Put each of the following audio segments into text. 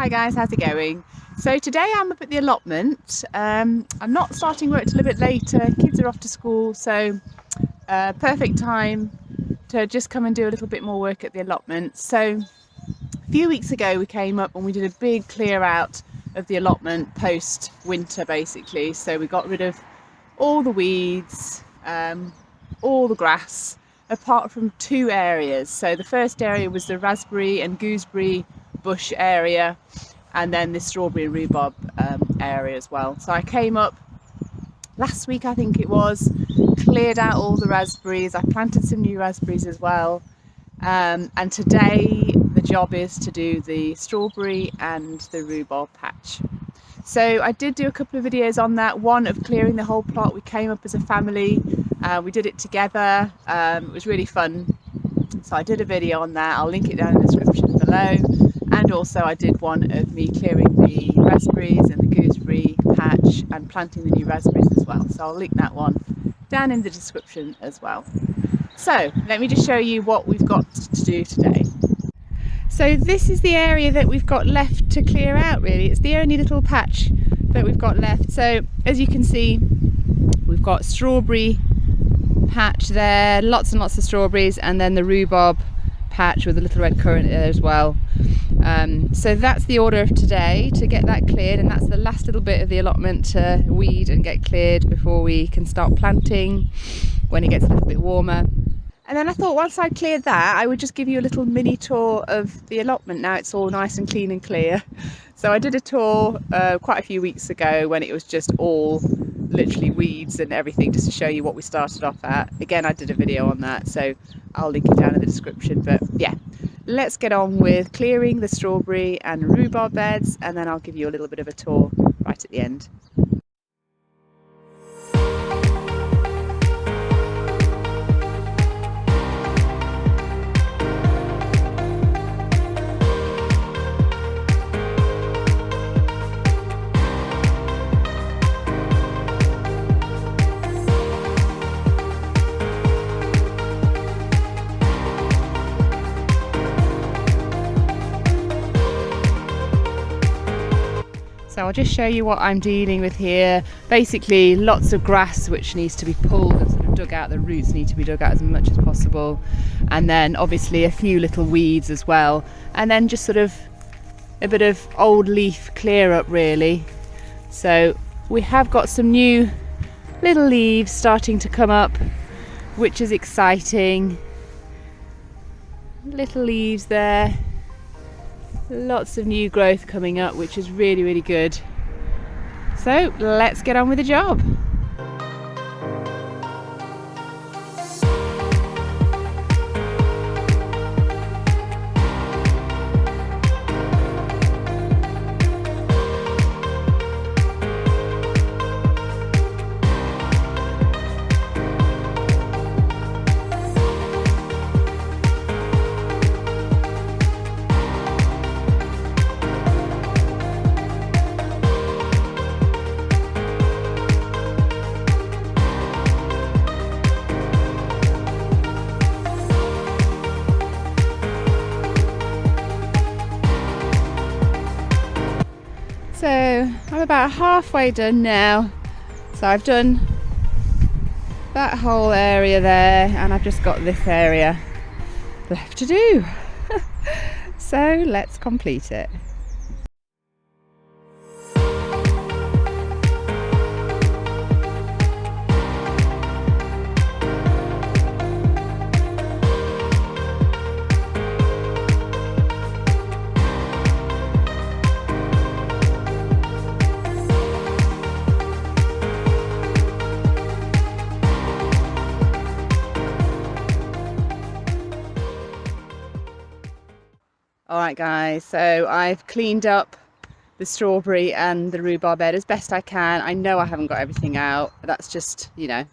Hi guys, how's it going? So today I'm up at the allotment. I'm not starting work till a bit later. Kids are off to school, so perfect time to just come and do a little bit more work at the allotment. So a few weeks ago we came up and we did a big clear out of the allotment post winter basically. So we got rid of all the weeds, all the grass, apart from two areas. So the first area was the raspberry and gooseberry bush area, and then this strawberry and rhubarb area as well. So I came up last week, I think it was, cleared out all the raspberries. I planted some new raspberries as well, and today the job is to do the strawberry and the rhubarb patch. So I did do a couple of videos on that, one of clearing the whole plot. We came up as a family, we did it together, it was really fun. So I did a video on that, I'll link it down in the description below. And also I did one of me clearing the raspberries and the gooseberry patch and planting the new raspberries as well. So I'll link that one down in the description as well. So let me just show you what we've got to do today. So this is the area that we've got left to clear out really. It's the only little patch that we've got left. So as you can see, we've got strawberry patch there, lots and lots of strawberries, and then the rhubarb patch with a little red currant there as well. So that's the order of today, to get that cleared, and that's the last little bit of the allotment to weed and get cleared before we can start planting when it gets a little bit warmer. And then I thought once I'd cleared that, I would just give you a little mini tour of the allotment. Now it's all nice and clean and clear. So I did a tour quite a few weeks ago when it was just all literally weeds and everything, just to show you what we started off at. Again, I did a video on that, so I'll link it down in the description. But yeah, let's get on with clearing the strawberry and rhubarb beds, and then I'll give you a little bit of a tour right at the end. So I'll just show you what I'm dealing with here. Basically lots of grass which needs to be pulled and sort of dug out. The roots need to be dug out as much as possible, and then obviously a few little weeds as well, and then just sort of a bit of old leaf clear up really. So we have got some new little leaves starting to come up, which is exciting. Little leaves there. Lots of new growth coming up, which is really, really good. So let's get on with the job. So I'm about halfway done now. So I've done that whole area there, and I've just got this area left to do. So let's complete it. Alright guys, so I've cleaned up the strawberry and the rhubarb bed as best I can. I know I haven't got everything out. That's just, you know,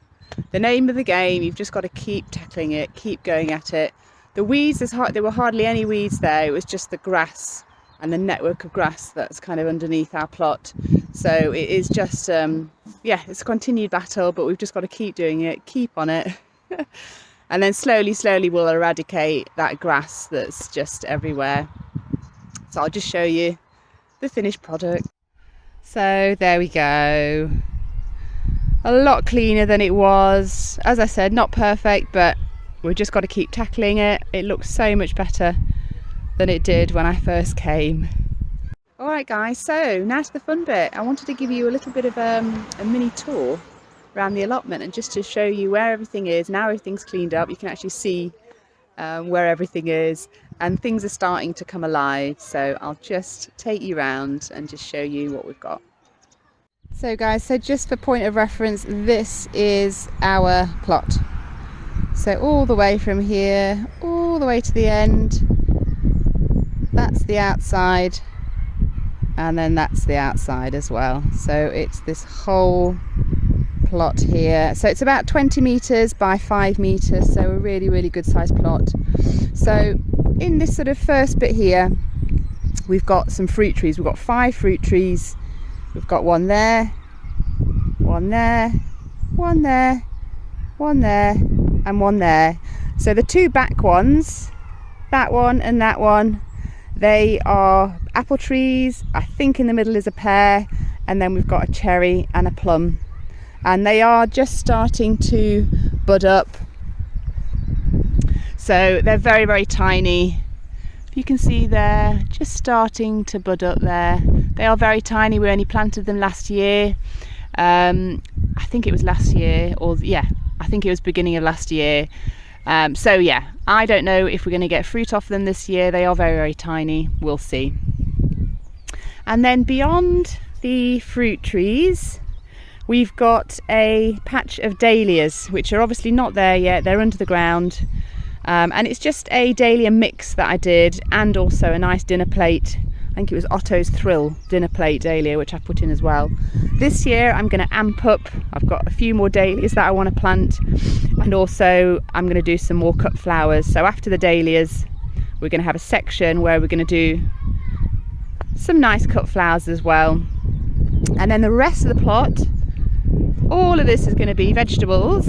the name of the game. You've just got to keep tackling it, keep going at it. The weeds, there were hardly any weeds there. It was just the grass and the network of grass that's kind of underneath our plot. So it is just, yeah, it's a continued battle, but we've just got to keep doing it, keep on it. And then slowly we'll eradicate that grass that's just everywhere. So I'll just show you the finished product. So there we go. A lot cleaner than it was. As I said, not perfect, but we've just got to keep tackling it. It looks so much better than it did when I first came. Alright guys, so now to the fun bit. I wanted to give you a little bit of a mini tour around the allotment, and just to show you where everything is. Now everything's cleaned up, you can actually see where everything is, and things are starting to come alive. So I'll just take you around and just show you what we've got. So guys, so just for point of reference, this is our plot. So all the way from here, all the way to the end, that's the outside, and then that's the outside as well. So it's this whole plot here. So it's about 20 meters by 5 meters, so a really good sized plot. So in this sort of first bit here, we've got some fruit trees. We've got 5 fruit trees. We've got one there, one there, one there, one there, and one there. So the 2 back ones, that one and that one, they are apple trees. I think in the middle is a pear, and then we've got a cherry and a plum, and they are just starting to bud up. So they're very tiny. If you can see, they're just starting to bud up there. They are very tiny. We only planted them last year. I think it was last year, or yeah, I think it was beginning of last year. So yeah, I don't know if we're going to get fruit off them this year. They are very tiny. We'll see. And then beyond the fruit trees, we've got a patch of dahlias, which are obviously not there yet. They're under the ground. And it's just a dahlia mix that I did, and also a nice dinner plate. I think it was Otto's Thrill dinner plate dahlia, which I put in as well. This year I'm going to amp up. I've got a few more dahlias that I want to plant, and also I'm going to do some more cut flowers. So after the dahlias, we're going to have a section where we're going to do some nice cut flowers as well. And then the rest of the plot, all of this is going to be vegetables.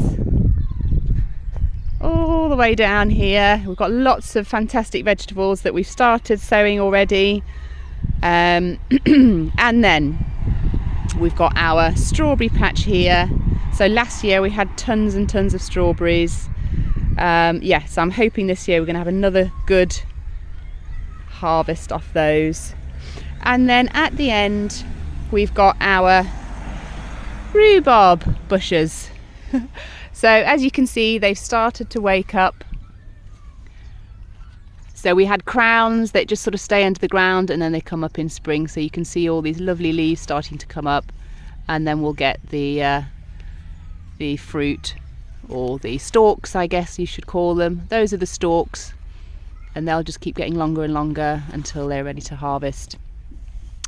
All the way down here, we've got lots of fantastic vegetables that we've started sowing already. And then we've got our strawberry patch here. So last year we had tons and tons of strawberries. Yeah, so I'm hoping this year we're going to have another good harvest off those. And then at the end, we've got our rhubarb bushes. So as you can see, they've started to wake up. So we had crowns that just sort of stay under the ground, and then they come up in spring. So you can see all these lovely leaves starting to come up, and then we'll get the fruit, or the stalks, I guess you should call them. Those are the stalks, and they'll just keep getting longer and longer until they're ready to harvest.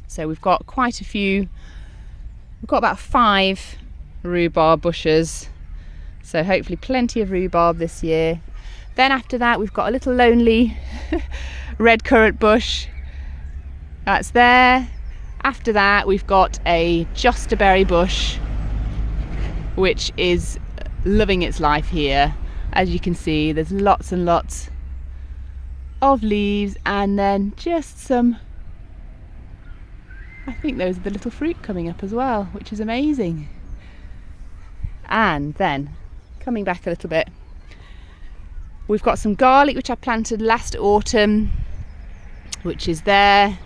So we've got quite a few. We've got about 5 rhubarb bushes. So hopefully plenty of rhubarb this year. Then after that, we've got a little lonely red currant bush. That's there. After that, we've got a jostaberry bush, which is loving its life here. As you can see, there's lots and lots of leaves, and then just some, I think those are the little fruit coming up as well, which is amazing. And then coming back a little bit, we've got some garlic which I planted last autumn, which is there.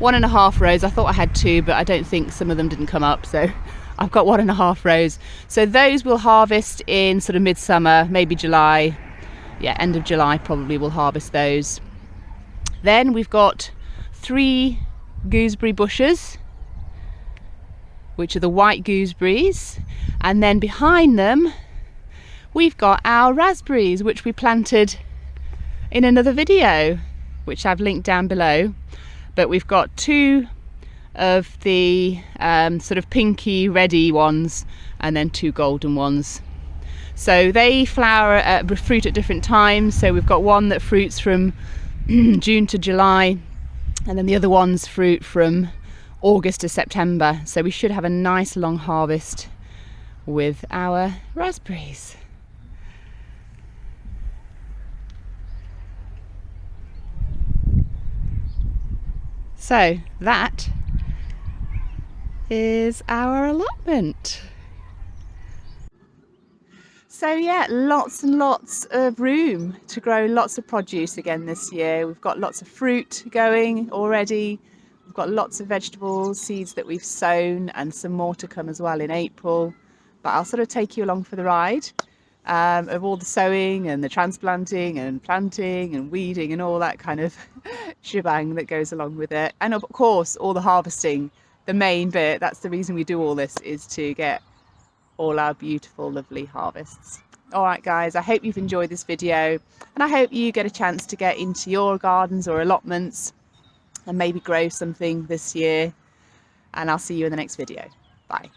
1.5 rows. I thought I had 2, but I don't think, some of them didn't come up, so I've got 1.5 rows. So those will harvest in sort of midsummer, maybe July. Yeah, end of July probably we'll harvest those. Then we've got 3 gooseberry bushes, which are the white gooseberries, and then behind them we've got our raspberries, which we planted in another video, which I've linked down below. But we've got 2 of the sort of pinky reddy ones, and then 2 golden ones. So they flower fruit at different times. So we've got one that fruits from June to July, and then the other ones fruit from August to September. So we should have a nice long harvest with our raspberries. So that is our allotment. So yeah, lots and lots of room to grow lots of produce again this year. We've got lots of fruit going already. We've got lots of vegetables, seeds that we've sown, and some more to come as well in April. But I'll sort of take you along for the ride of all the sowing and the transplanting and planting and weeding and all that kind of shebang that goes along with it. And of course, all the harvesting, the main bit. That's the reason we do all this, is to get all our beautiful, lovely harvests. All right, guys, I hope you've enjoyed this video, and I hope you get a chance to get into your gardens or allotments and maybe grow something this year. And I'll see you in the next video. Bye.